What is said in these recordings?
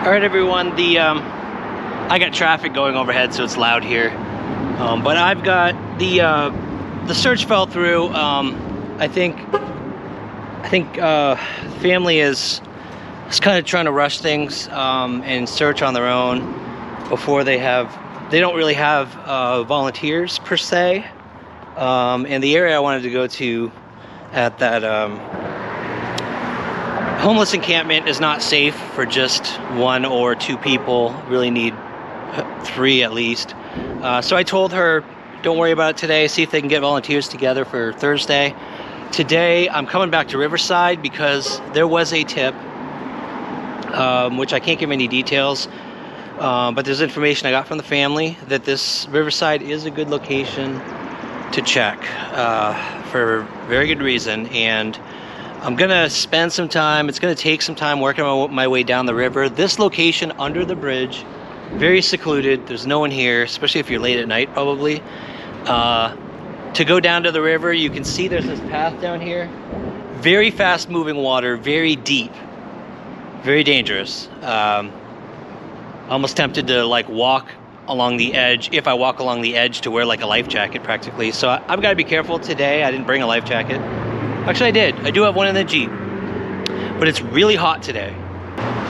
All right, everyone. I got traffic going overhead, so it's loud here. But I've got the search fell through. I think family is kind of trying to rush things and search on their own before they don't really have volunteers per se. And the area I wanted to go to at that homeless encampment is not safe for just 1 or 2 people. Really need 3 at least. So I told her, don't worry about it today. See if they can get volunteers together for Thursday. Today I'm coming back to Riverside because there was a tip, which I can't give any details, but there's information I got from the family that this Riverside is a good location to check for very good reason. And I'm gonna spend some time, it's gonna take some time working my way down the river. This location under the bridge, very secluded, there's no one here, especially if you're late at night probably. To go down to the river, you can see there's this path down here. Very fast moving water, very deep, very dangerous. Almost tempted to like walk along the edge, if I walk along the edge, to wear like a life jacket practically. So I've got to be careful today. I didn't bring a life jacket. Actually I did, I do have one in the Jeep, but it's really hot today.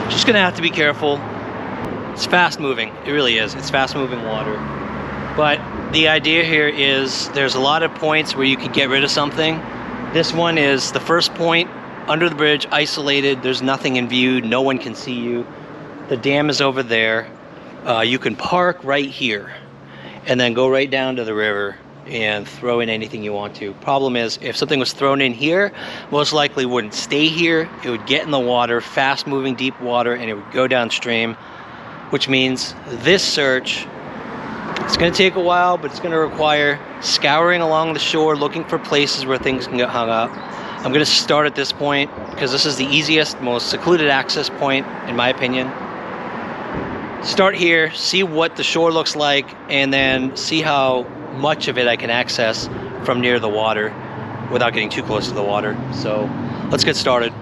Just gonna have to be careful. It's fast moving, it really is. It's fast moving water. But the idea here is there's a lot of points where you can get rid of something. This one is the first point, under the bridge, isolated, there's nothing in view, no one can see you. The dam is over there. You can park right here and then go right down to the river and throw in anything you want to. Problem is, if something was thrown in here, most likely wouldn't stay here. It would get in the water, fast moving deep water, and it would go downstream, which means this search, it's gonna take a while, but it's gonna require scouring along the shore, looking for places where things can get hung up. I'm gonna start at this point because this is the easiest, most secluded access point, in my opinion. Start here, see what the shore looks like, and then see how much of it I can access from near the water without getting too close to the water. So let's get started.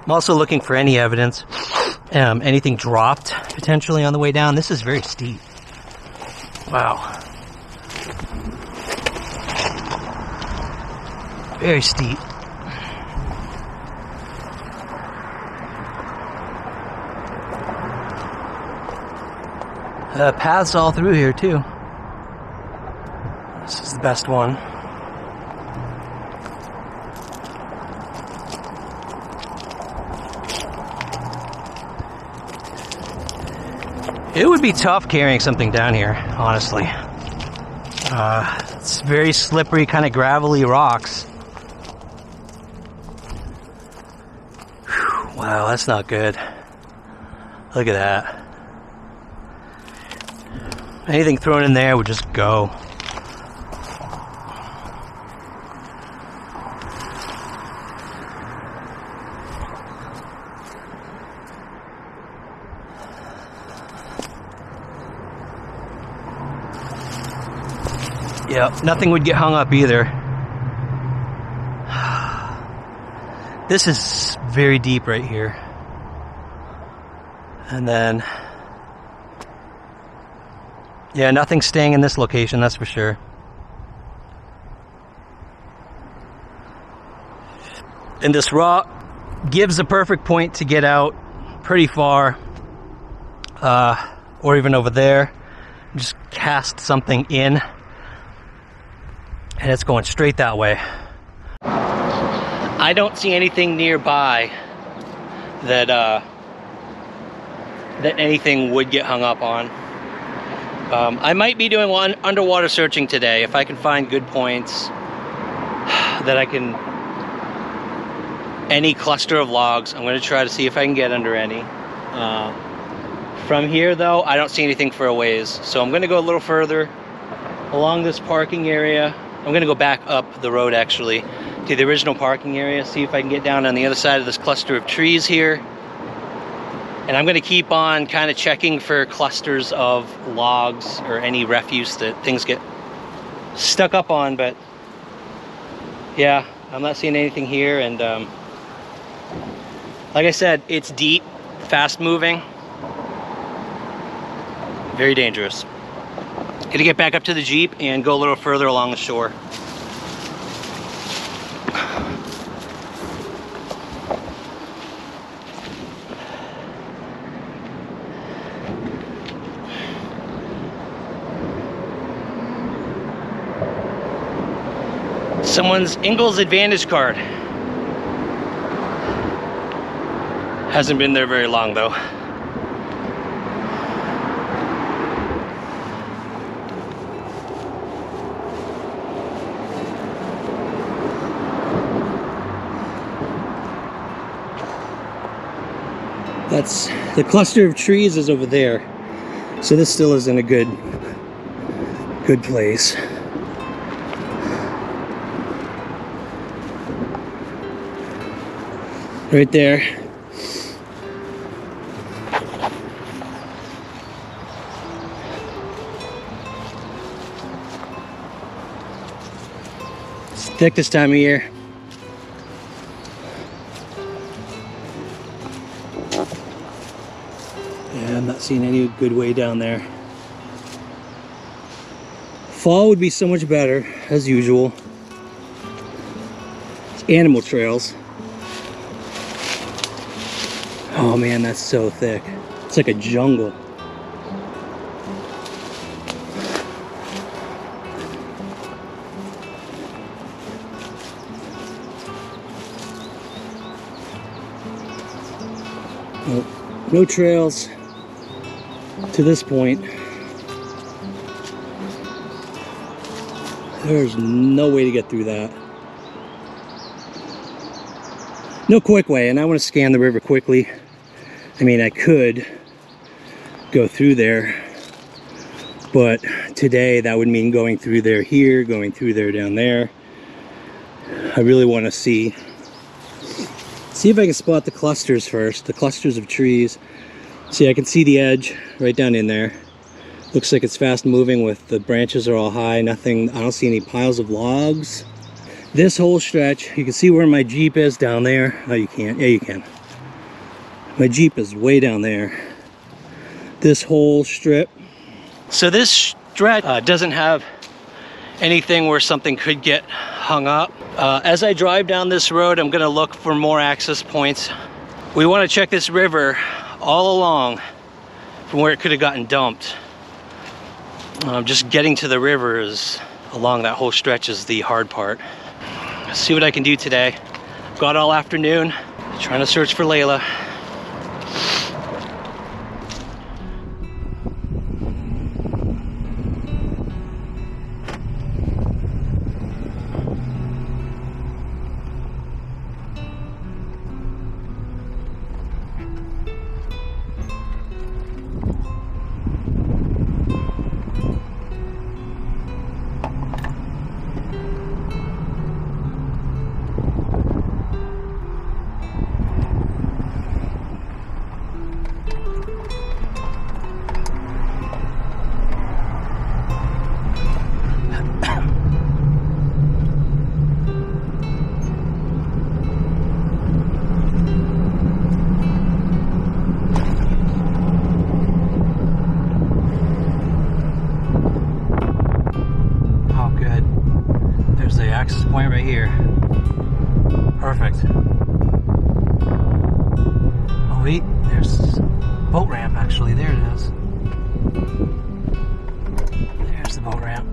I'm also looking for any evidence, anything dropped potentially on the way down. This is very steep. Wow. Very steep. Paths all through here too. This is the best one. It would be tough carrying something down here, honestly. It's very slippery, kind of gravelly rocks. Whew, wow, that's not good. Look at that. Anything thrown in there would just go. Yep, nothing would get hung up either. This is very deep right here. And then, yeah, nothing's staying in this location, that's for sure. And this rock gives a perfect point to get out pretty far, or even over there. Just cast something in, and it's going straight that way. I don't see anything nearby that that anything would get hung up on. I might be doing one underwater searching today if I can find good points that I can. Any cluster of logs, I'm going to try to see if I can get under any. From here though, I don't see anything for a ways, so I'm going to go a little further along this parking area. I'm going to go back up the road actually to the original parking area, see if I can get down on the other side of this cluster of trees here. And I'm going to keep on kind of checking for clusters of logs or any refuse that things get stuck up on, but yeah, I'm not seeing anything here. And like I said, it's deep, fast moving, very dangerous. Gonna get back up to the Jeep and go a little further along the shore. Someone's Ingalls Advantage card. Hasn't been there very long though. That's the cluster of trees is over there. So this still isn't a good place. Right there. It's thick this time of year. Yeah, I'm not seeing any good way down there. Fall would be so much better, as usual. It's animal trails. Oh man, that's so thick. It's like a jungle. Nope. No trails to this point. There's no way to get through that. No quick way, and I want to scan the river quickly. I mean, I could go through there, but today that would mean going through there here, going through there down there. I really want to see if I can spot the clusters first, the clusters of trees. See, I can see the edge right down in there. Looks like it's fast moving with the branches are all high, nothing, I don't see any piles of logs. This whole stretch, you can see where my Jeep is down there. Oh, you can't, yeah you can. My Jeep is way down there. This whole strip. So this stretch doesn't have anything where something could get hung up. As I drive down this road, I'm gonna look for more access points. We wanna check this river all along from where it could have gotten dumped. Just getting to the river is, along that whole stretch is the hard part. Let's see what I can do today. Got all afternoon, trying to search for Layla. Access point right here. Perfect. Oh wait, there's a boat ramp actually. There it is. There's the boat ramp.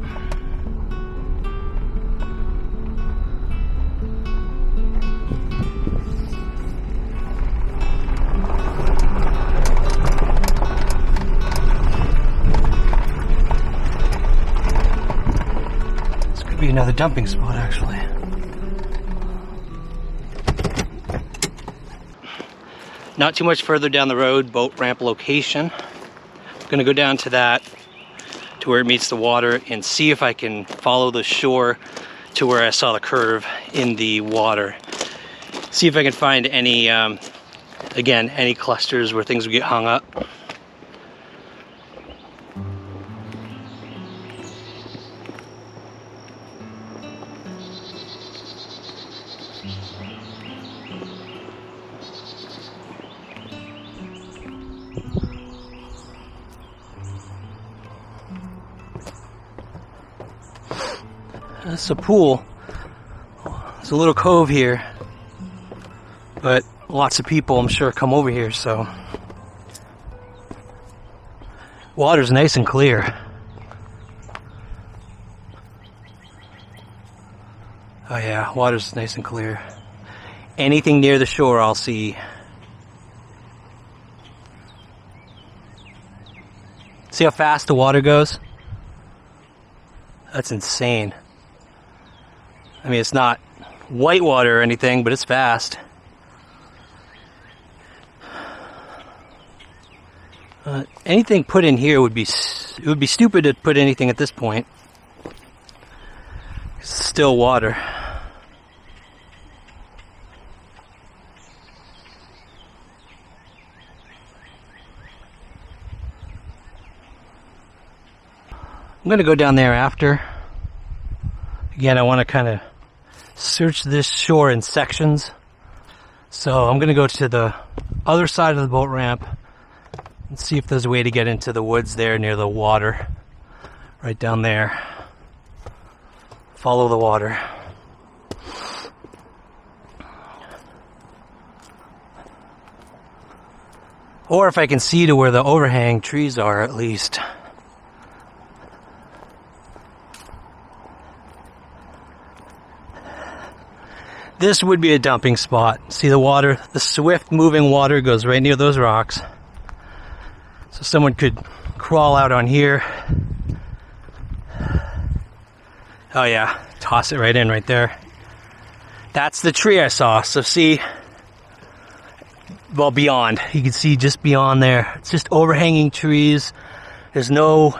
Be another dumping spot actually. Not too much further down the road, boat ramp location. I'm gonna go down to that, to where it meets the water, and see if I can follow the shore to where I saw the curve in the water. See if I can find any, again, any clusters where things would get hung up. This is a pool. There's a little cove here, but lots of people, I'm sure, come over here, so. Water's nice and clear. Oh yeah, water's nice and clear. Anything near the shore I'll see. See how fast the water goes? That's insane. I mean, it's not white water or anything, but it's fast. Anything put in here would be, it would be stupid to put anything at this point. It's still water. I'm gonna go down there after. Again, I want to kind of search this shore in sections. So I'm gonna go to the other side of the boat ramp and see if there's a way to get into the woods there near the water. Right down there. Follow the water. Or if I can see to where the overhang trees are at least. This would be a dumping spot. See the water, the swift moving water goes right near those rocks. So someone could crawl out on here. Oh yeah, toss it right in right there. That's the tree I saw. So see, well, beyond, you can see just beyond there. It's just overhanging trees. There's no,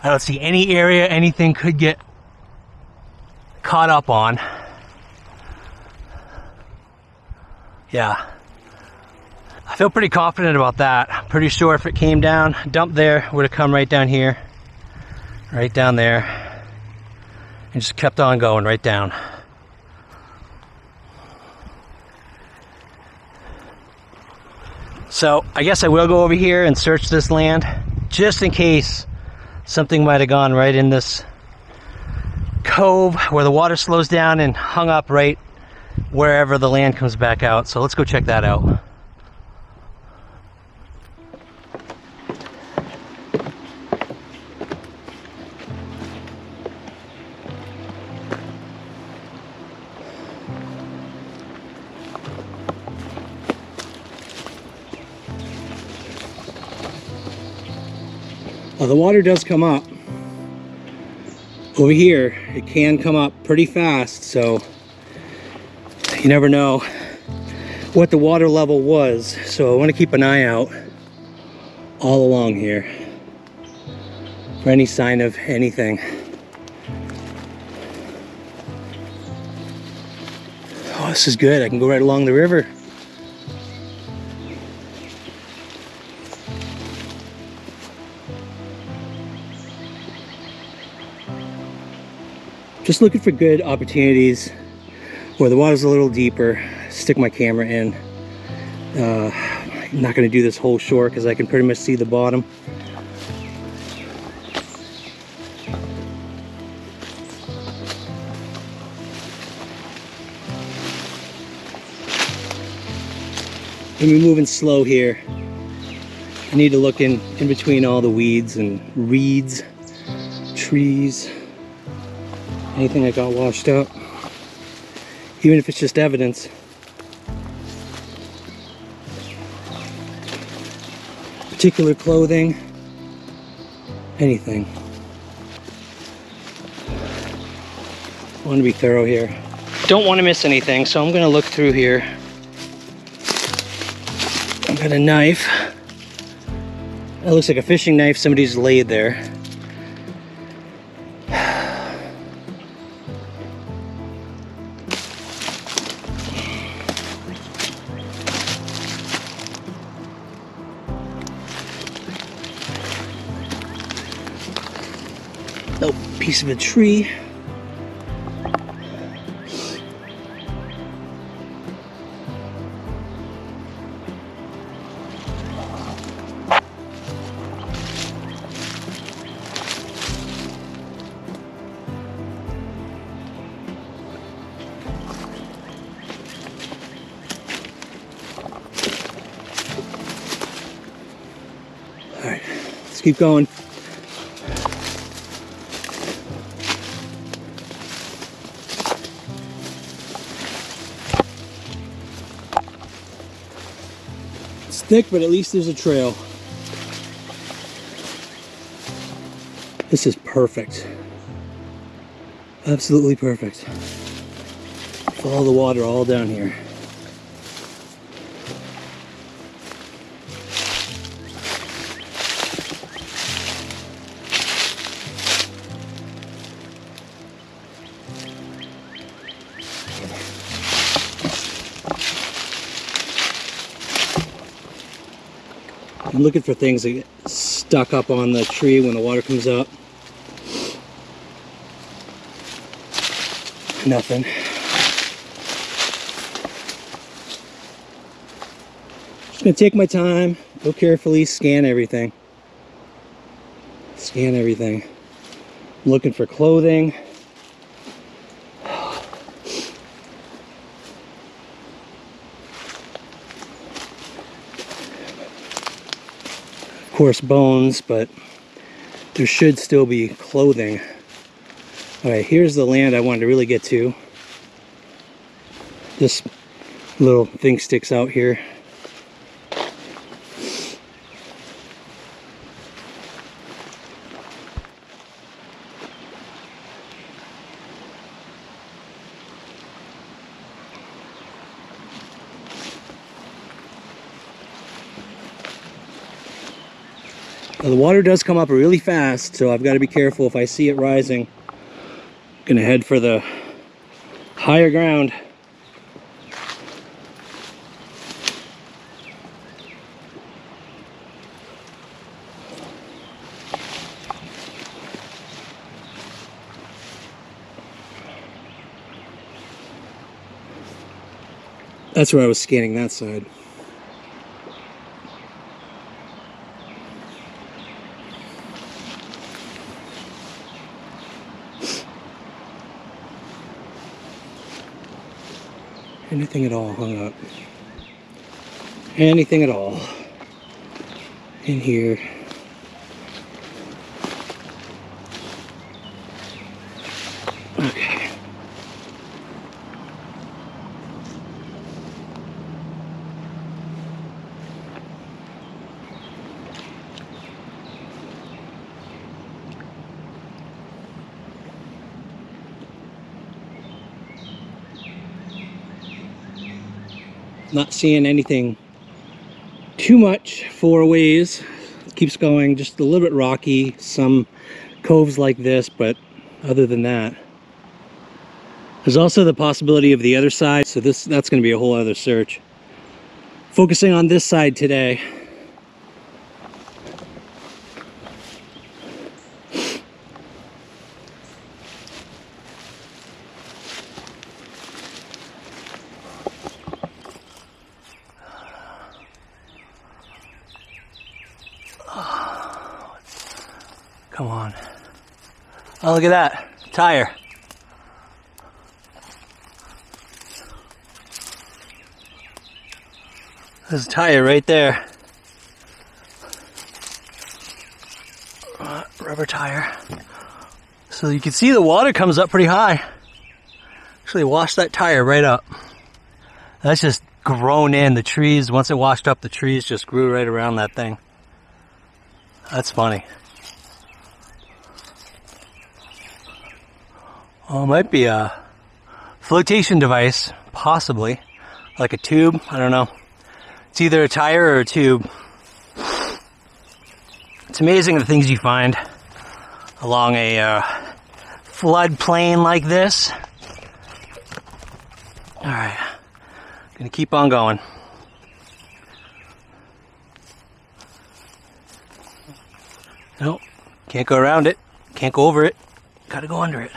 I don't see any area anything could get caught up on. Yeah, I feel pretty confident about that. I'm pretty sure if it came down, dumped there, would have come right down here, right down there, and just kept on going right down. So I guess I will go over here and search this land, just in case something might have gone right in this cove where the water slows down and hung up right wherever the land comes back out. So let's go check that out. Well, the water does come up. Over here, it can come up pretty fast, so you never know what the water level was. So I want to keep an eye out all along here for any sign of anything. Oh, this is good. I can go right along the river. Just looking for good opportunities where the water's a little deeper. Stick my camera in. I'm not going to do this whole shore because I can pretty much see the bottom. I'm moving slow here. I need to look in between all the weeds and reeds, trees, anything that got washed up. Even if it's just evidence. Particular clothing, anything. I want to be thorough here. Don't want to miss anything, so I'm going to look through here. I've got a knife. That looks like a fishing knife somebody's laid there. Little piece of a tree. Let's keep going. It's thick, but at least there's a trail. This is perfect. Absolutely perfect. Follow the water all down here. I'm looking for things that get stuck up on the tree when the water comes up. Nothing. Just gonna take my time, go carefully, scan everything. Scan everything. I'm looking for clothing. Of course, bones, but there should still be clothing. All right, here's the land I wanted to really get to. This little thing sticks out here. Now, the water does come up really fast, so I've got to be careful if I see it rising. I'm gonna head for the higher ground. That's where I was scanning that side. Anything at all hung up. Anything at all in here. Okay. Not seeing anything too much for a ways. It keeps going, just a little bit rocky, some coves like this, but other than that. There's also the possibility of the other side, so that's going to be a whole other search. Focusing on this side today. Come on. Oh, look at that. Tire. There's a tire right there. Rubber tire. So you can see the water comes up pretty high. Actually washed that tire right up. That's just grown in. The trees, once it washed up, the trees just grew right around that thing. That's funny. Oh, it might be a flotation device, possibly. Like a tube, I don't know. It's either a tire or a tube. It's amazing the things you find along a floodplain like this. Alright, gonna keep on going. Nope, can't go around it, can't go over it, gotta go under it.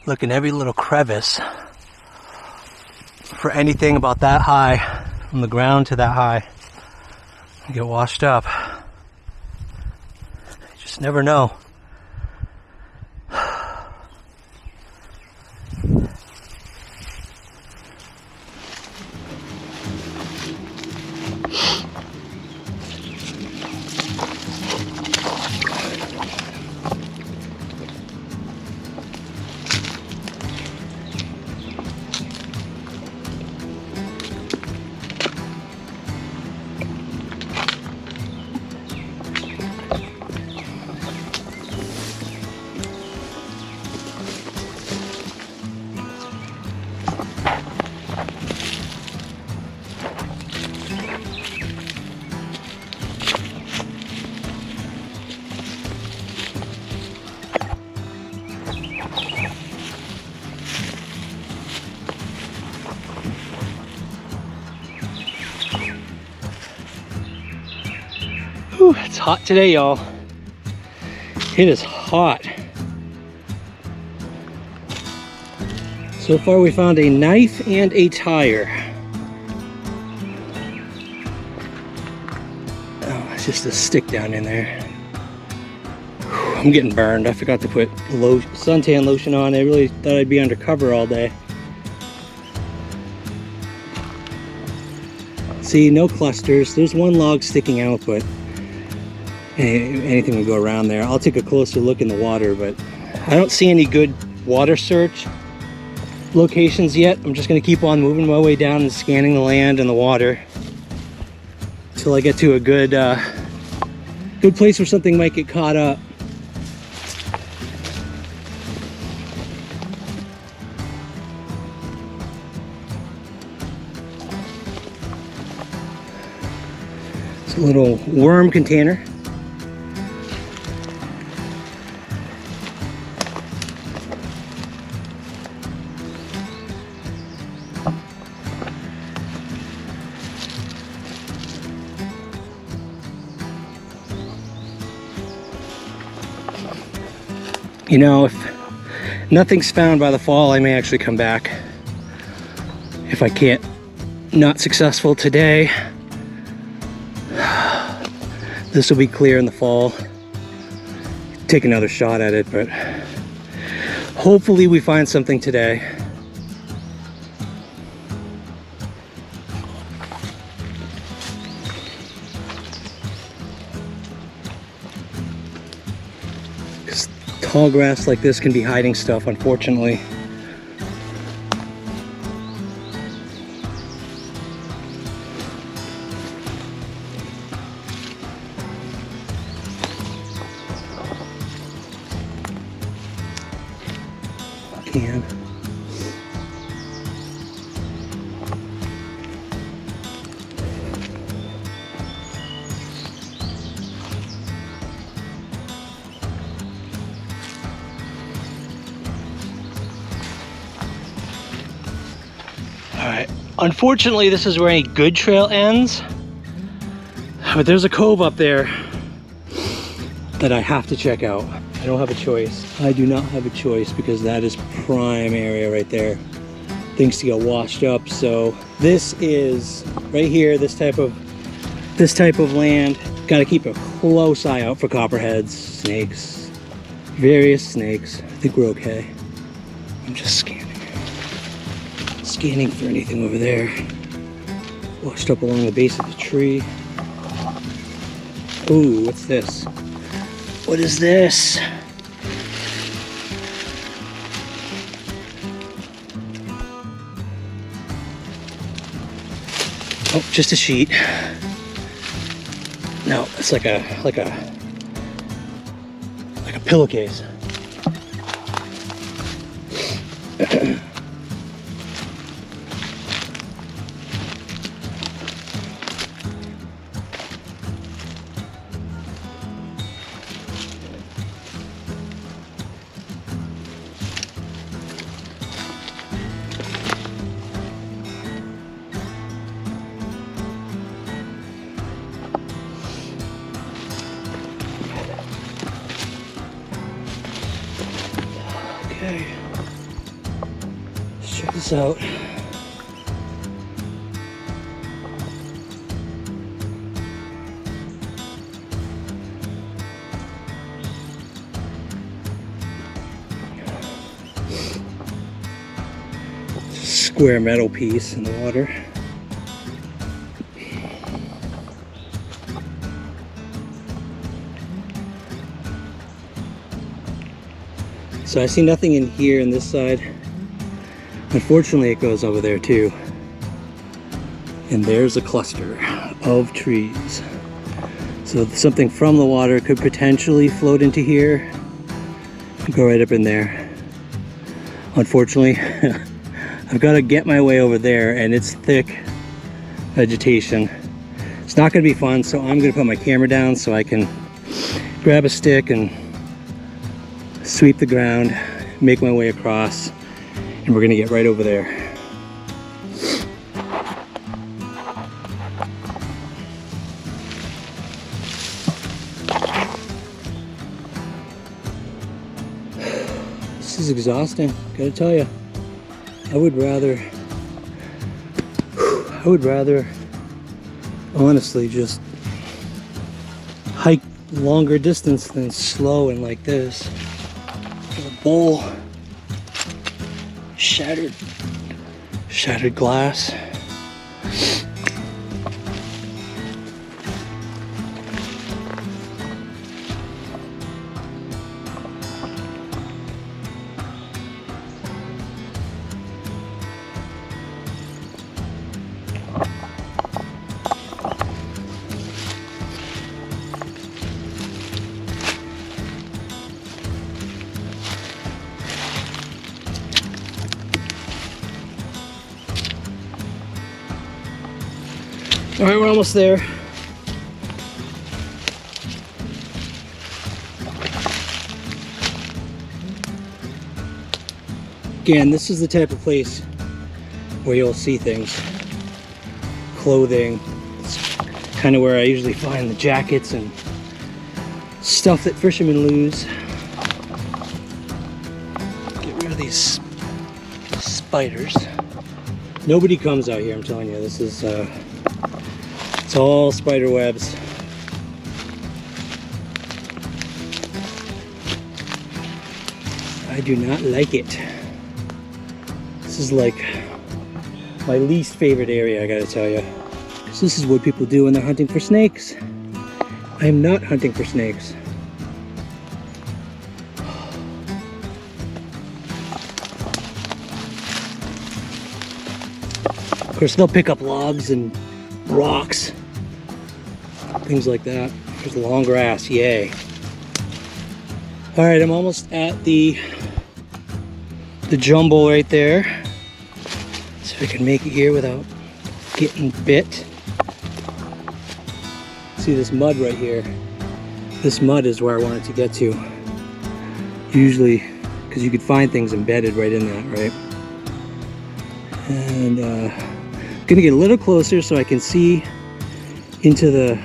Look in every little crevice for anything about that high, from the ground to that high. Get washed up. You just never know. Whew, it's hot today, y'all. It is hot. So far we found a knife and a tire. Oh, it's just a stick down in there. Whew, I'm getting burned. I forgot to put suntan lotion on. I really thought I'd be undercover all day. See, no clusters. There's one log sticking out, but anything would go around there. I'll take a closer look in the water, but I don't see any good water search locations yet. I'm just going to keep on moving my way down and scanning the land and the water until I get to a good good place where something might get caught up. It's a little worm container. You know, if nothing's found by the fall, I may actually come back. If I can't, not successful today, this will be clear in the fall. Take another shot at it, but hopefully we find something today. Tall grass like this can be hiding stuff, unfortunately. Can. Alright, unfortunately this is where any good trail ends, but there's a cove up there that I have to check out. I don't have a choice. I do not have a choice because that is prime area right there. Things to get washed up. So this is right here, this type of land. Got to keep a close eye out for copperheads, snakes, various snakes. I think we're okay. I'm just scanning for anything over there. Washed up along the base of the tree. Ooh, what's this? What is this? Oh, just a sheet. No, it's like a pillowcase. Check this out. Square metal piece in the water. So I see nothing in here on this side. Unfortunately, it goes over there too. And there's a cluster of trees. So something from the water could potentially float into here and go right up in there. Unfortunately, I've got to get my way over there, and it's thick vegetation. It's not going to be fun, so I'm going to put my camera down so I can grab a stick and sweep the ground, make my way across, and we're going to get right over there. This is exhausting, gotta tell you. I would rather honestly just hike longer distance than slow and like this. A bowl, shattered glass. All right, we're almost there. Again, this is the type of place where you'll see things. Clothing. It's kind of where I usually find the jackets and stuff that fishermen lose. Get rid of these spiders. Nobody comes out here, I'm telling you. This is it's all spider webs. I do not like it. This is like my least favorite area, I gotta tell you. Because this is what people do when they're hunting for snakes. I am not hunting for snakes. Of course, they'll pick up logs and rocks, things like that. There's long grass, yay. All right, I'm almost at the jumbo right there. See if I can make it here without getting bit. See this mud right here? This mud is where I wanted to get to. Usually, because you could find things embedded right in that, right? And I'm gonna get a little closer so I can see into the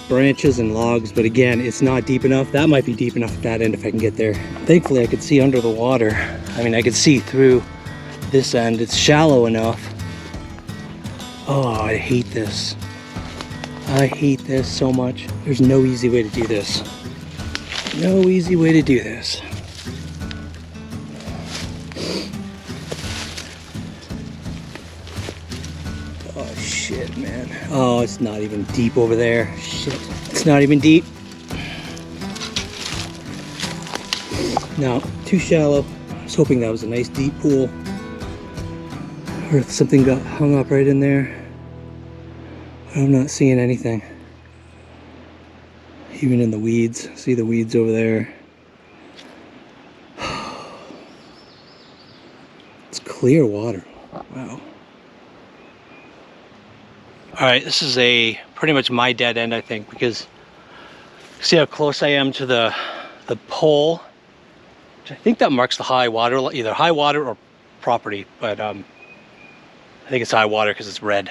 branches and logs, but again, it's not deep enough. That might be deep enough at that end if I can get there. Thankfully, I could see under the water. I mean, I could see through this end. It's shallow enough. Oh, I hate this. I hate this so much. There's no easy way to do this. No easy way to do this. Oh shit, man. Oh, it's not even deep over there. Shit. It's not even deep. No, too shallow. I was hoping that was a nice deep pool. Or if something got hung up right in there. I'm not seeing anything. Even in the weeds. See the weeds over there. It's clear water. Wow. Alright, this is pretty much my dead end, I think, because see how close I am to the pole? Which I think that marks the high water, either high water or property, but I think it's high water because it's red.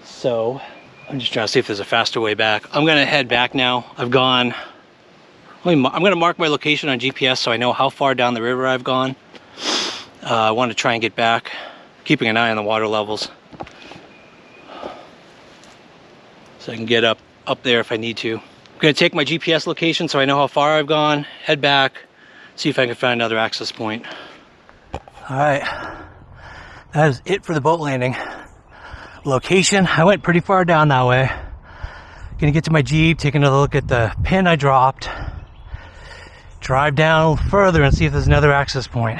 So I'm just trying to see if there's a faster way back. I'm gonna head back now. I'm gonna mark my location on GPS so I know how far down the river I've gone. I want to try and get back, keeping an eye on the water levels, so I can get up there if I need to. I'm going to take my GPS location so I know how far I've gone, head back, see if I can find another access point. All right, that is it for the boat landing location. I went pretty far down that way. Gonna get to my Jeep, take another look at the pin I dropped, drive down a little further and see if there's another access point.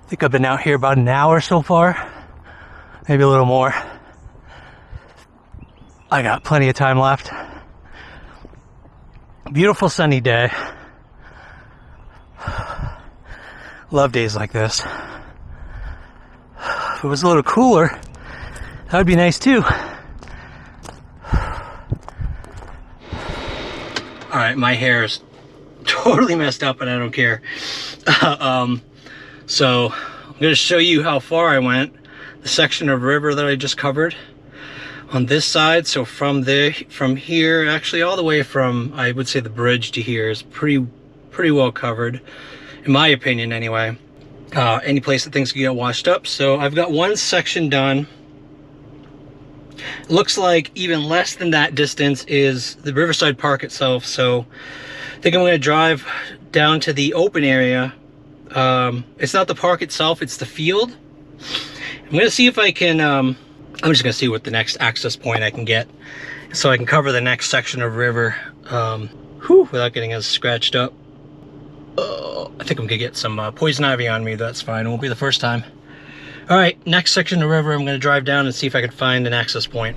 I think I've been out here about an hour so far, maybe a little more. I got plenty of time left. Beautiful sunny day. Love days like this. If it was a little cooler, that would be nice too. Alright, my hair is totally messed up and I don't care. So I'm going to show you how far I went. The section of river that I just covered on this side. So from here, actually all the way from, I would say, the bridge to here is pretty well covered, in my opinion anyway. Any place that things can get washed up. So I've got one section done. It looks like even less than that distance is the Riverside Park itself. So I think I'm going to drive down to the open area. It's not the park itself, it's the field. I'm going to see if I can, I'm just going to see what the next access point I can get, so I can cover the next section of river without getting as scratched up. I think I'm going to get some poison ivy on me. That's fine, it won't be the first time. All right, next section of river, I'm going to drive down and see if I can find an access point.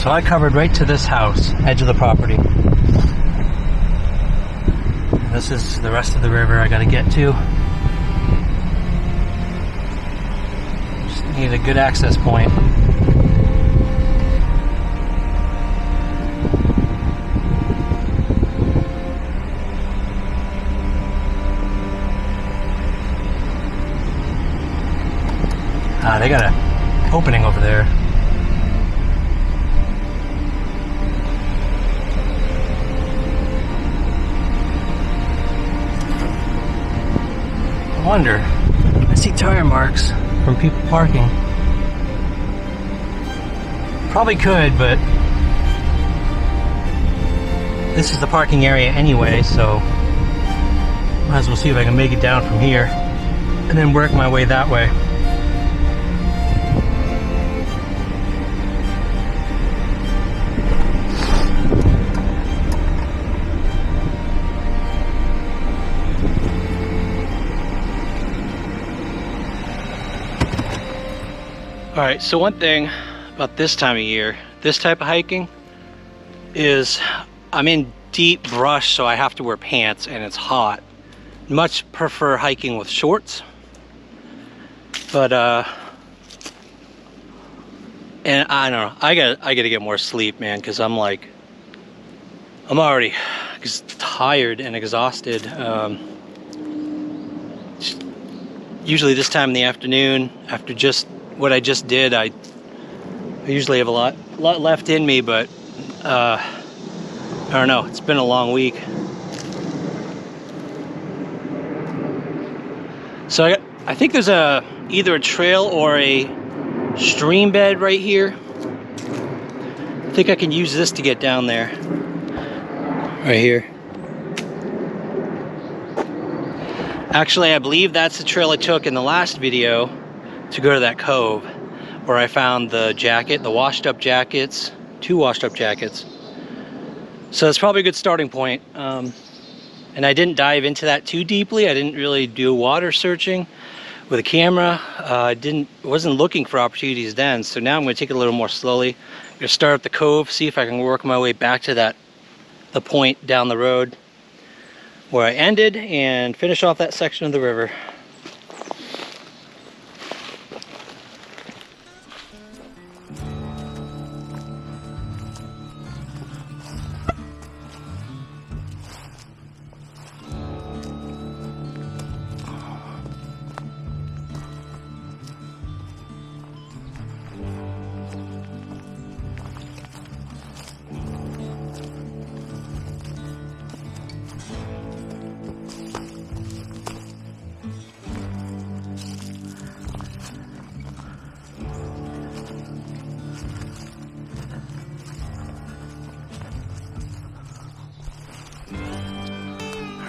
So I covered right to this house, edge of the property. This is the rest of the river I gotta get to. Just need a good access point. They got an opening over there. I wonder, I see tire marks from people parking. Probably could, but this is the parking area anyway, so might as well see if I can make it down from here and then work my way that way. Alright, so one thing about this time of year, this type of hiking, is I'm in deep brush, so I have to wear pants and it's hot. Much prefer hiking with shorts. But and I don't know, I gotta get more sleep, man, because I'm already tired and exhausted. Usually this time in the afternoon, after just what I just did, I usually have a lot left in me, but I don't know, it's been a long week. So I think there's either a trail or a stream bed right here. I think I can use this to get down there. Right here. Actually, I believe that's the trail I took in the last video to go to that cove where I found the jacket, the washed up jackets, 2 washed up jackets. So that's probably a good starting point. And I didn't dive into that too deeply. I didn't really do water searching, with a camera. Wasn't looking for opportunities then, so now I'm going to take it a little more slowly. I'm going to start at the cove, see if I can work my way back to the point down the road where I ended, and finish off that section of the river.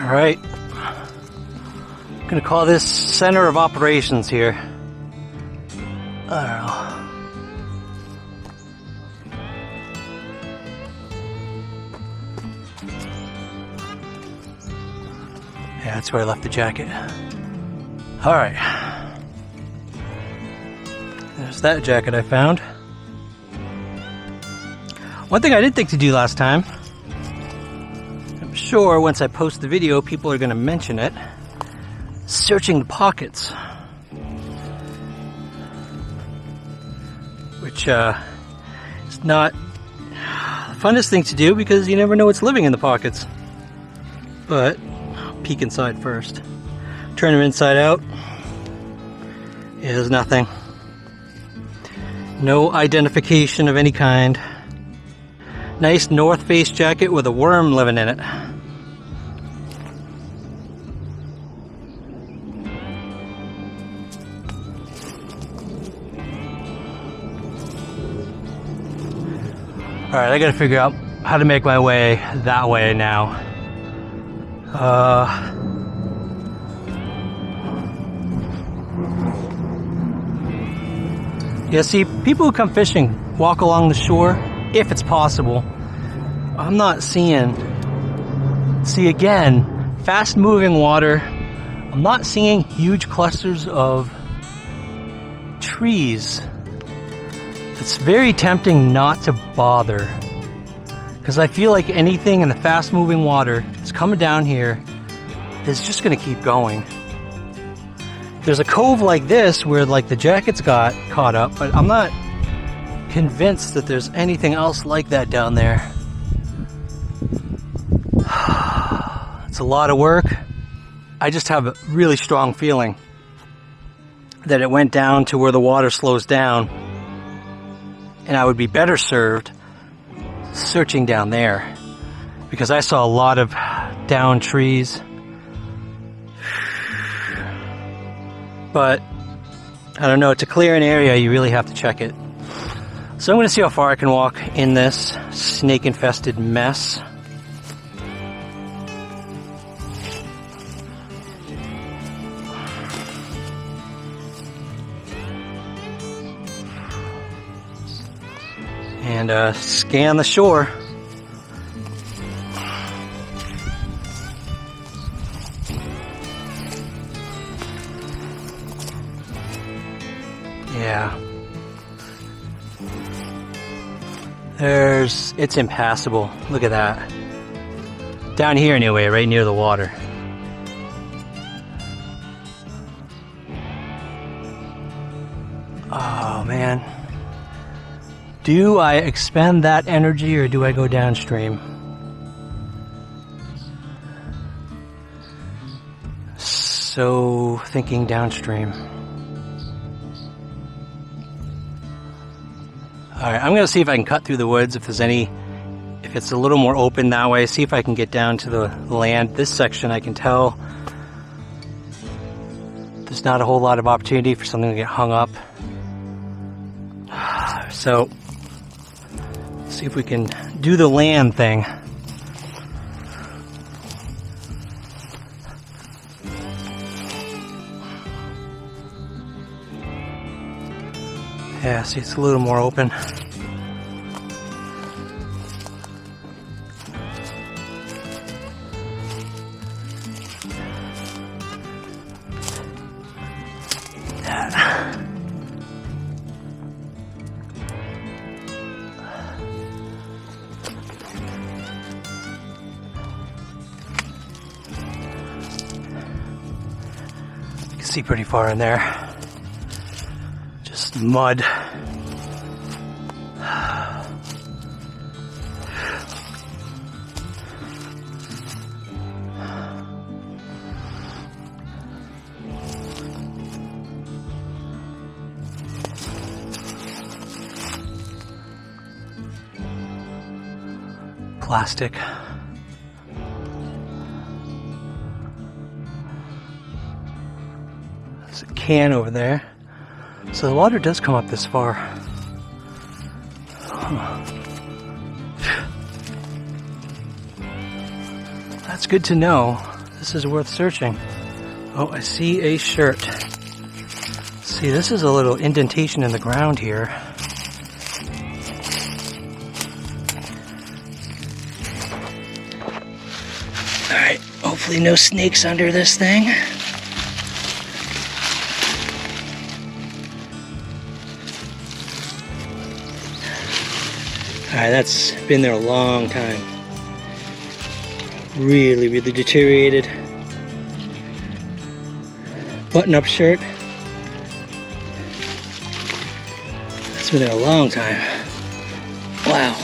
All right, I'm gonna call this center of operations here. I don't know. Yeah, that's where I left the jacket. All right, there's that jacket I found. One thing I did think to do last time, I'm sure once I post the video, people are going to mention it. Searching the pockets. Which is not the funnest thing to do because you never know what's living in the pockets. But I'll peek inside first. Turn them inside out. Yeah, there's nothing. No identification of any kind. Nice North Face jacket with a worm living in it. Alright, I gotta figure out how to make my way that way now. Yeah, see, people who come fishing walk along the shore if it's possible. I'm not seeing. See, again, fast moving water. I'm not seeing huge clusters of trees. It's very tempting not to bother, because I feel like anything in the fast moving water that's coming down here is just going to keep going. There's a cove like this where like the jackets got caught up, but I'm not convinced that there's anything else like that down there. It's a lot of work. I just have a really strong feeling that it went down to where the water slows down, and I would be better served searching down there, because I saw a lot of down trees. But I don't know, to clear an area you really have to check it. So I'm going to see how far I can walk in this snake-infested mess. And scan the shore. Yeah. It's impassable. Look at that. Down here anyway, right near the water. Oh man. Do I expend that energy or do I go downstream? So thinking downstream. Alright, I'm going to see if I can cut through the woods if it's a little more open that way. See if I can get down to the land. This section I can tell there's not a whole lot of opportunity for something to get hung up. So, see if we can do the land thing. Yeah, see, it's a little more open. see pretty far in there. Just mud. Plastic. There's a can over there. So the water does come up this far. Huh. That's good to know. This is worth searching. Oh, I see a shirt. See, this is a little indentation in the ground here. Alright, hopefully no snakes under this thing. Alright, that's been there a long time. Really, really deteriorated. Button-up shirt. That's been there a long time. Wow.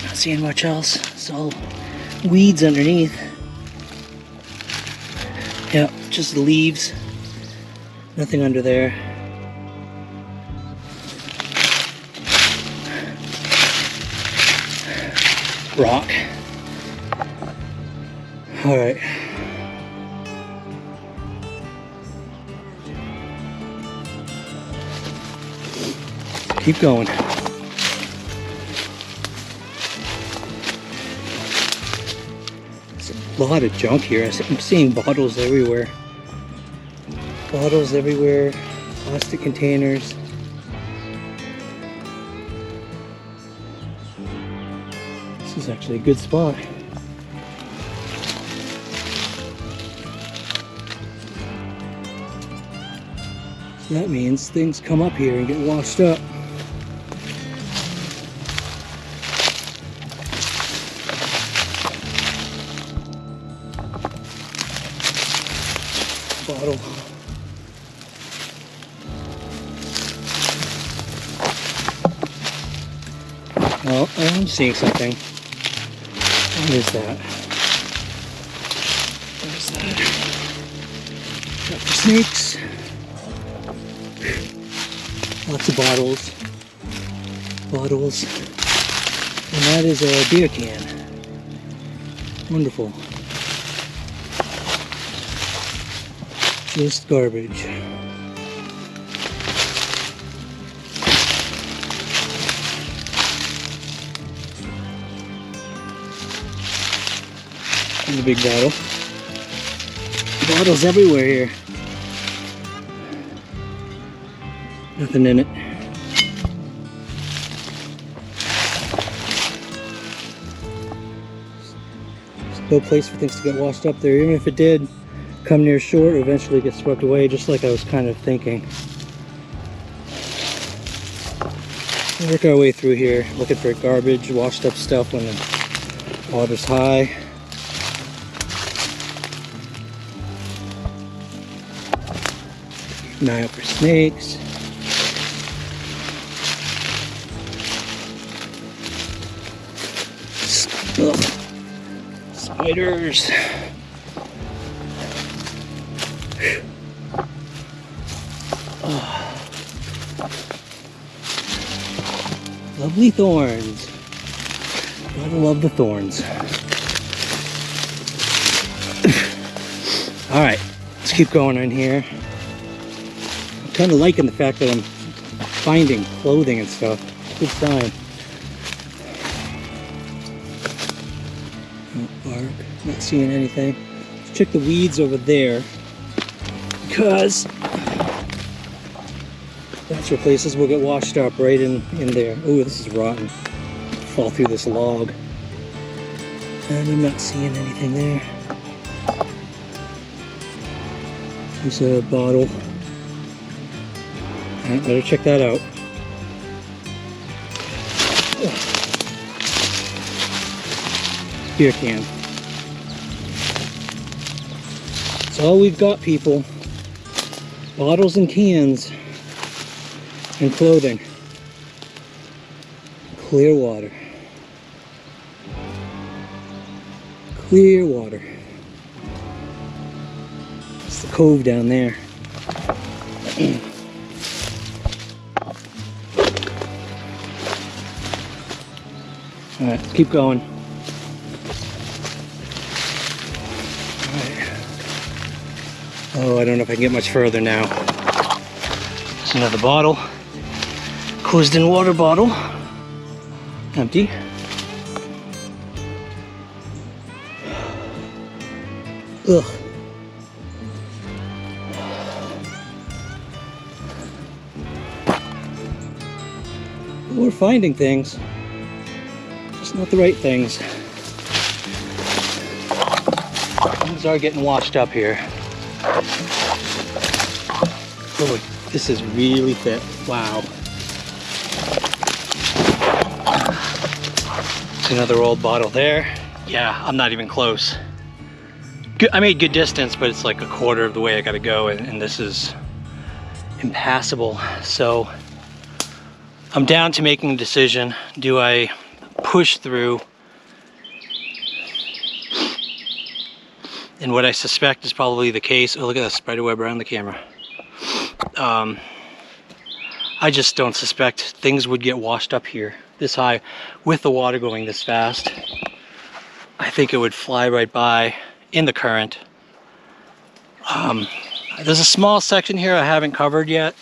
Not seeing much else. It's all weeds underneath. Yep, just leaves. Nothing under there. Rock. Alright. Keep going. A lot of junk here. I'm seeing bottles everywhere. Bottles everywhere. Plastic containers. This is actually a good spot. So that means things come up here and get washed up. Bottle. Oh, I'm seeing something. What is that? What is that? Got the snakes. Lots of bottles. Bottles. And that is a beer can. Wonderful. Just garbage. There's a big bottle. Bottles everywhere here. Nothing in it. There's no place for things to get washed up there. Even if it did come near shore, it eventually get swept away, just like I was kind of thinking. We'll work our way through here, looking for garbage, washed up stuff when the water's high. Keep an eye out for snakes. Ugh. Spiders. Oh. Lovely thorns. Gotta love the thorns. Alright, let's keep going in here. I'm kind of liking the fact that I'm finding clothing and stuff. Good sign. Oh, bark. Not seeing anything. Let's check the weeds over there, because that's where places will get washed up, right in there. Oh, this is rotten. Fall through this log. And I'm not seeing anything there. There's a bottle. Alright, better check that out. Beer can. That's all we've got, people. Bottles and cans and clothing. Clear water. Clear water. It's the cove down there. Alright, let's keep going. Alright. Oh, I don't know if I can get much further now. There's another bottle. Closed in water bottle. Empty. Ugh. We're finding things. Just not the right things. Things are getting washed up here. Oh, this is really thick. Wow. Another old bottle there. Yeah, I'm not even close. Good, I made good distance, but it's like a quarter of the way I gotta go, and this is impassable. So I'm down to making a decision. Do I push through? And what I suspect is probably the case. Oh, look at that spider web around the camera. I just don't suspect things would get washed up here this high with the water going this fast. I think it would fly right by in the current. There's a small section here I haven't covered yet,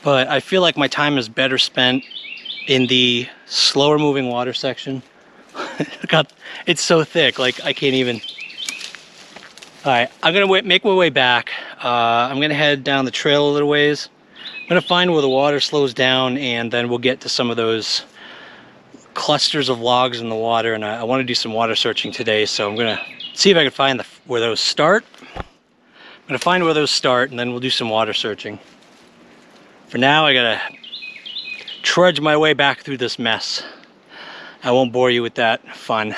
but I feel like my time is better spent in the slower moving water section. God, it's so thick, like I can't even. All right, I'm gonna make my way back. I'm gonna head down the trail a little ways. I'm gonna find where the water slows down, and then we'll get to some of those clusters of logs in the water, and I want to do some water searching today, so I'm gonna see if I can find where those start. I'm gonna find where those start, and then we'll do some water searching. For now, I gotta trudge my way back through this mess. I won't bore you with that fun.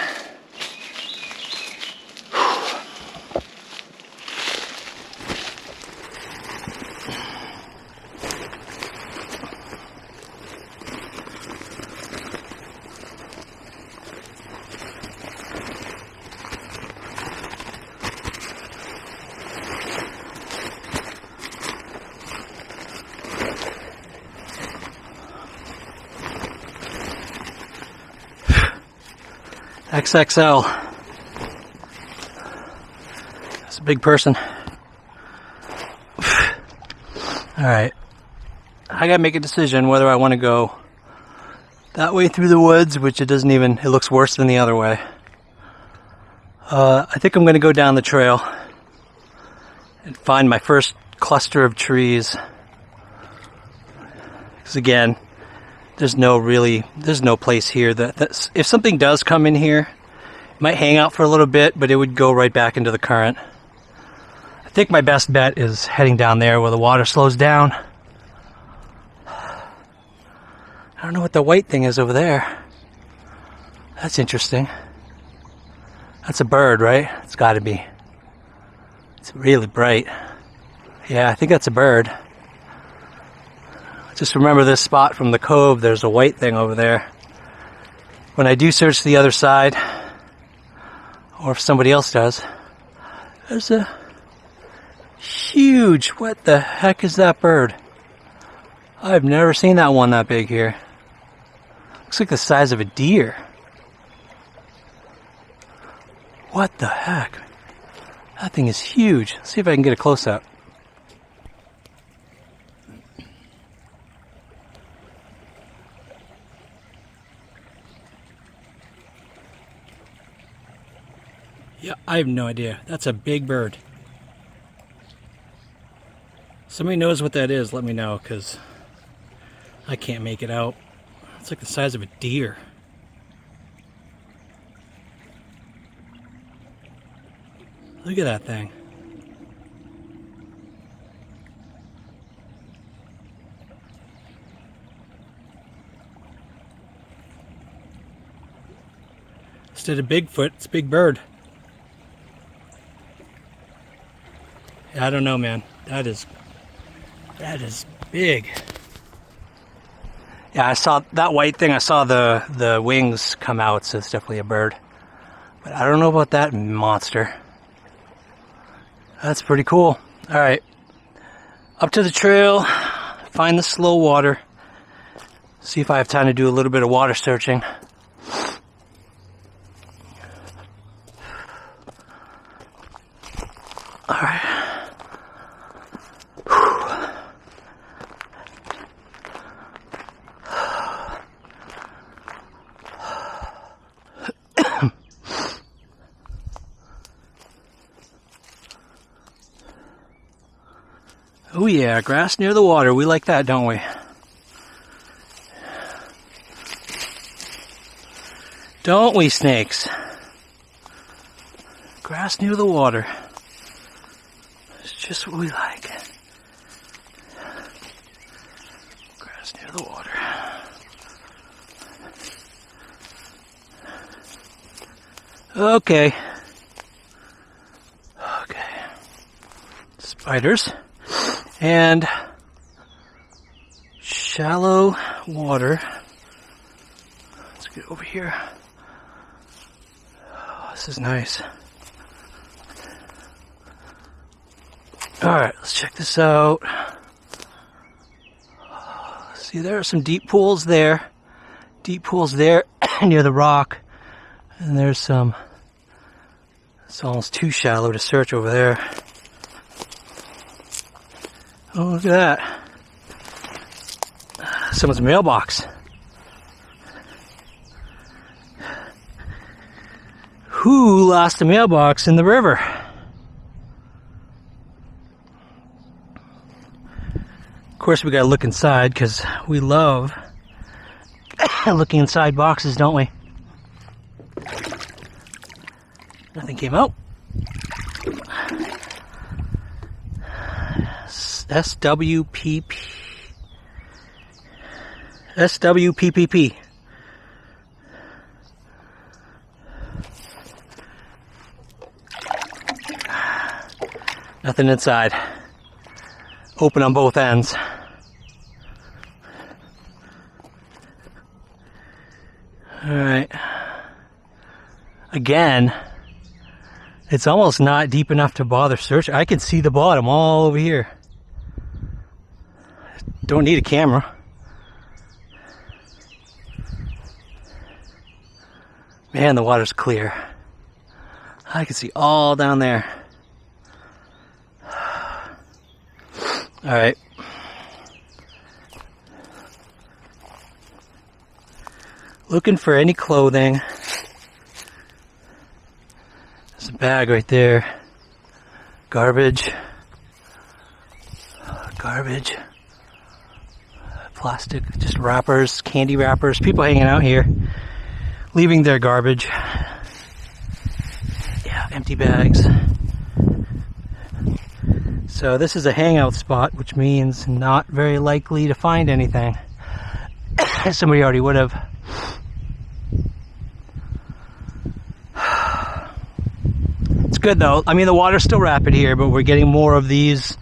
XXL. That's a big person. Alright. I gotta make a decision whether I want to go that way through the woods, which it looks worse than the other way. I think I'm gonna go down the trail and find my first cluster of trees. Because again, there's no place here that if something does come in here, it might hang out for a little bit, but it would go right back into the current. I think my best bet is heading down there where the water slows down. I don't know what the white thing is over there. That's interesting. That's a bird, right? It's gotta be. It's really bright. Yeah, I think that's a bird. Just remember this spot from the cove, there's a white thing over there. When I do search the other side, or if somebody else does, there's a huge, what the heck is that bird? I've never seen that one that big here. Looks like the size of a deer. What the heck? That thing is huge. Let's see if I can get a close-up. Yeah, I have no idea. That's a big bird. Somebody knows what that is, let me know, because I can't make it out. It's like the size of a deer. Look at that thing. Instead of Bigfoot, it's Big Bird. Yeah, I don't know, man. That is big. Yeah, I saw that white thing. I saw the wings come out, so it's definitely a bird. But I don't know about that monster. That's pretty cool. All right, up to the trail, find the slow water. See if I have time to do a little bit of water searching. All right. Oh yeah, grass near the water. We like that, don't we? Don't we, snakes? Grass near the water. It's just what we like. Grass near the water. Okay. Okay. Spiders. And shallow water. Let's get over here. Oh, this is nice. Alright, let's check this out. See, there are some deep pools there. Deep pools there near the rock. And there's some, it's almost too shallow to search over there. Oh, look at that. Someone's mailbox. Who lost a mailbox in the river? Of course, we gotta look inside because we love looking inside boxes, don't we? Nothing came out. SWPP. SWPPP. Nothing inside. Open on both ends. Alright. Again, it's almost not deep enough to bother search. I can see the bottom all over here. Don't need a camera. Man, the water's clear. I can see all down there. All right. Looking for any clothing. There's a bag right there. Garbage. Garbage. Plastic, just wrappers, candy wrappers, people hanging out here, leaving their garbage. Yeah, empty bags. So this is a hangout spot, which means not very likely to find anything. Somebody already would have. It's good though. I mean, the water's still rapid here, but we're getting more of these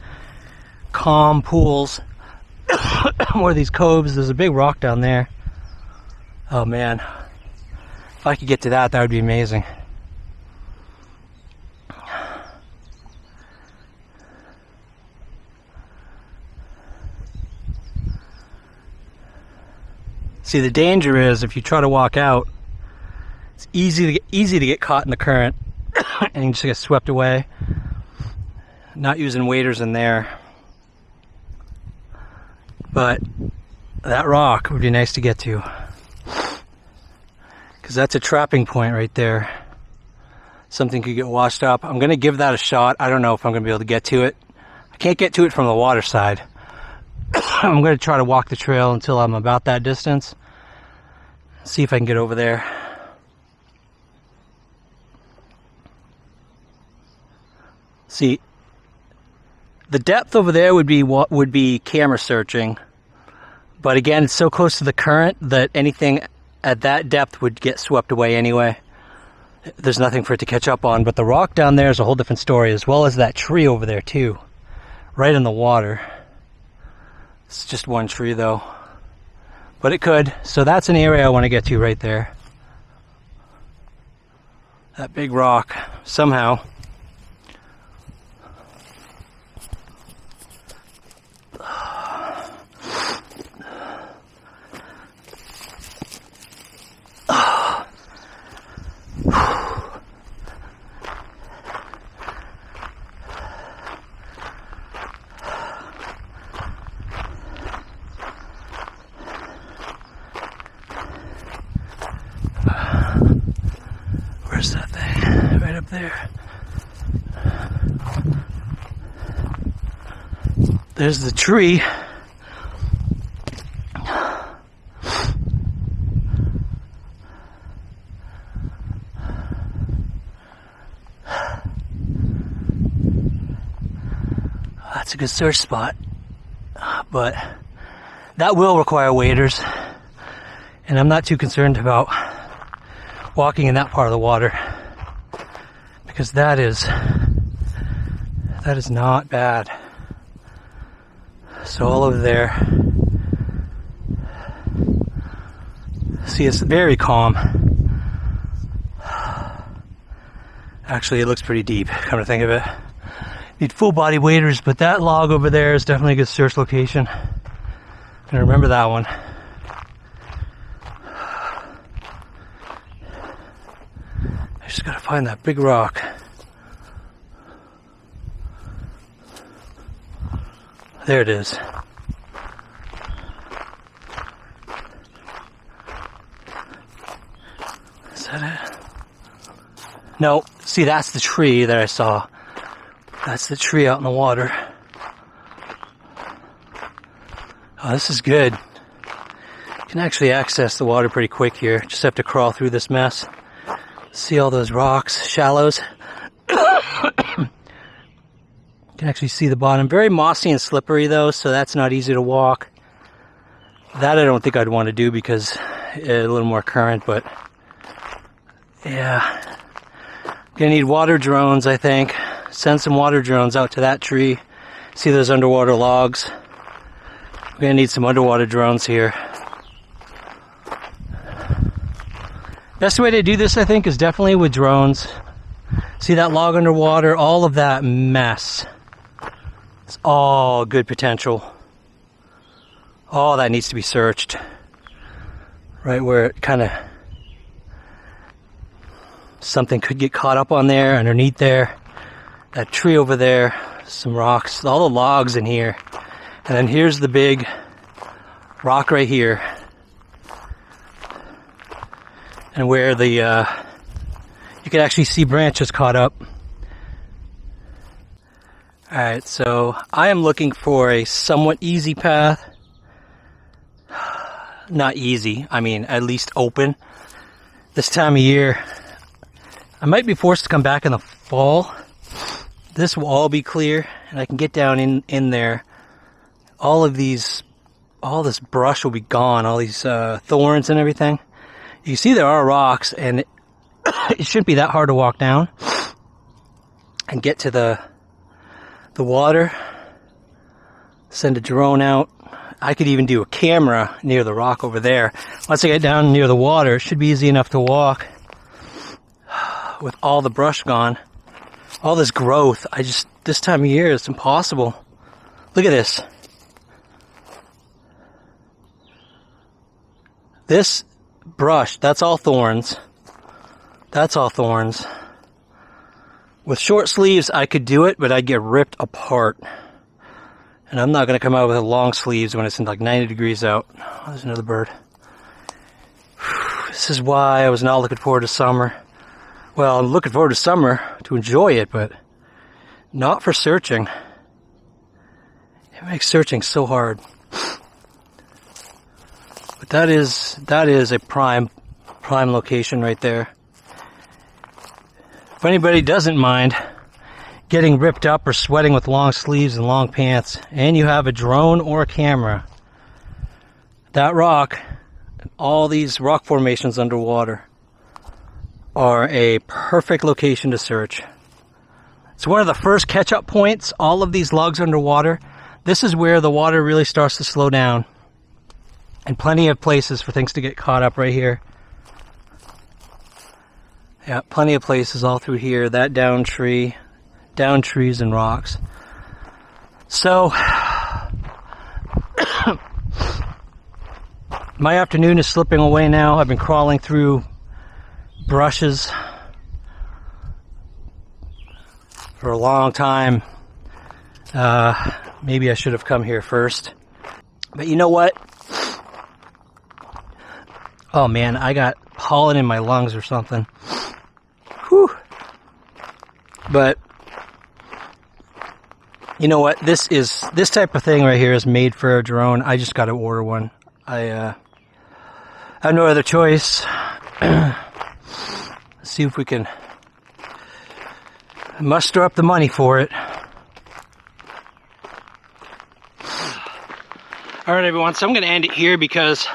calm pools. More of these coves. There's a big rock down there. Oh man, if I could get to that, that would be amazing. See, the danger is if you try to walk out, it's easy to get caught in the current and you just get swept away. Not using waders in there. But that rock would be nice to get to. Because that's a trapping point right there. Something could get washed up. I'm going to give that a shot. I don't know if I'm going to be able to get to it. I can't get to it from the water side. I'm going to try to walk the trail until I'm about that distance. See if I can get over there. See, the depth over there would be what would be camera searching. But again, it's so close to the current that anything at that depth would get swept away anyway. there's nothing for it to catch up on. But the rock down there is a whole different story, as well as that tree over there too, right in the water. It's just one tree though, but it could. So that's an area I want to get to right there. That big rock, somehow. Where's that thing? Right up there. There's the tree. That's a good search spot, but that will require waders, and I'm not too concerned about walking in that part of the water, because that is not bad. So all over there, see, it's very calm. Actually, it looks pretty deep, come to think of it. Need full body waders, but that log over there is definitely a good search location. And remember that one. I just gotta find that big rock. There it is. Is that it? No, see, that's the tree that I saw. That's the tree out in the water. Oh, this is good. You can actually access the water pretty quick here. Just have to crawl through this mess. See all those rocks, shallows. You can actually see the bottom. Very mossy and slippery though, so that's not easy to walk. That I don't think I'd want to do because a little more current, but yeah. Gonna need water drones, I think. Send some water drones out to that tree. See those underwater logs? We're gonna need some underwater drones here. Best way to do this, I think, is definitely with drones. See that log underwater? All of that mess. It's all good potential. All that needs to be searched. Right where it kind of... something could get caught up on there, underneath there. That tree over there, some rocks, all the logs in here. And then here's the big rock right here. And where the, you can actually see branches caught up. Alright, so I am looking for a somewhat easy path. Not easy, I mean at least open. This time of year, I might be forced to come back in the fall. This will all be clear, and I can get down in there. All this brush will be gone, all these thorns and everything. You see there are rocks, and it shouldn't be that hard to walk down and get to the water. Send a drone out. I could even do a camera near the rock over there. Once I get down near the water, it should be easy enough to walk with all the brush gone. All this growth, this time of year, it's impossible. Look at this. This brush, that's all thorns. That's all thorns. With short sleeves, I could do it, but I'd get ripped apart. And I'm not going to come out with long sleeves when it's in like 90 degrees out. Oh, there's another bird. This is why I was not looking forward to summer. Well, I'm looking forward to summer to enjoy it, but not for searching. It makes searching so hard. But that is a prime location right there. If anybody doesn't mind getting ripped up or sweating with long sleeves and long pants, and you have a drone or a camera, that rock, all these rock formations underwater, are a perfect location to search. It's one of the first catch-up points. All of these lugs underwater. This is where the water really starts to slow down. And plenty of places for things to get caught up right here. Yeah, plenty of places all through here. That down trees and rocks. So, my afternoon is slipping away now. I've been crawling through brushes for a long time. Maybe I should have come here first. But you know what? Oh man, I got pollen in my lungs or something. Whew. But you know what? This type of thing right here is made for a drone. I just got to order one. I have no other choice. Let's see if we can muster up the money for it. All right, everyone. So I'm going to end it here because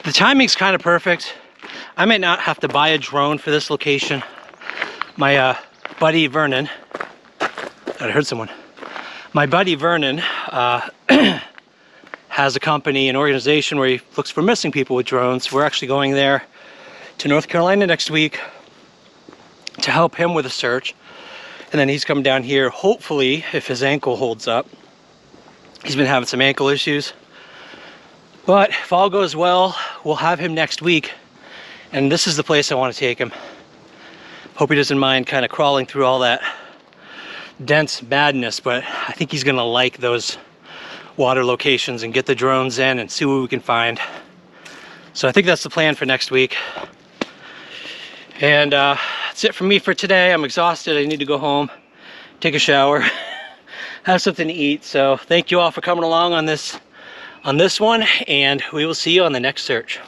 the timing's kind of perfect. I might not have to buy a drone for this location. My buddy Vernon, I heard someone. My buddy Vernon has a company, an organization where he looks for missing people with drones. We're actually going there to North Carolina next week to help him with a search. And then he's coming down here, hopefully, if his ankle holds up. He's been having some ankle issues. But if all goes well, we'll have him next week. And this is the place I want to take him. Hope he doesn't mind kind of crawling through all that dense madness, but I think he's gonna like those water locations and get the drones in and see what we can find. So I think that's the plan for next week. And that's it from me for today. I'm exhausted. I need to go home, take a shower, have something to eat. So thank you all for coming along on this one, and we will see you on the next search.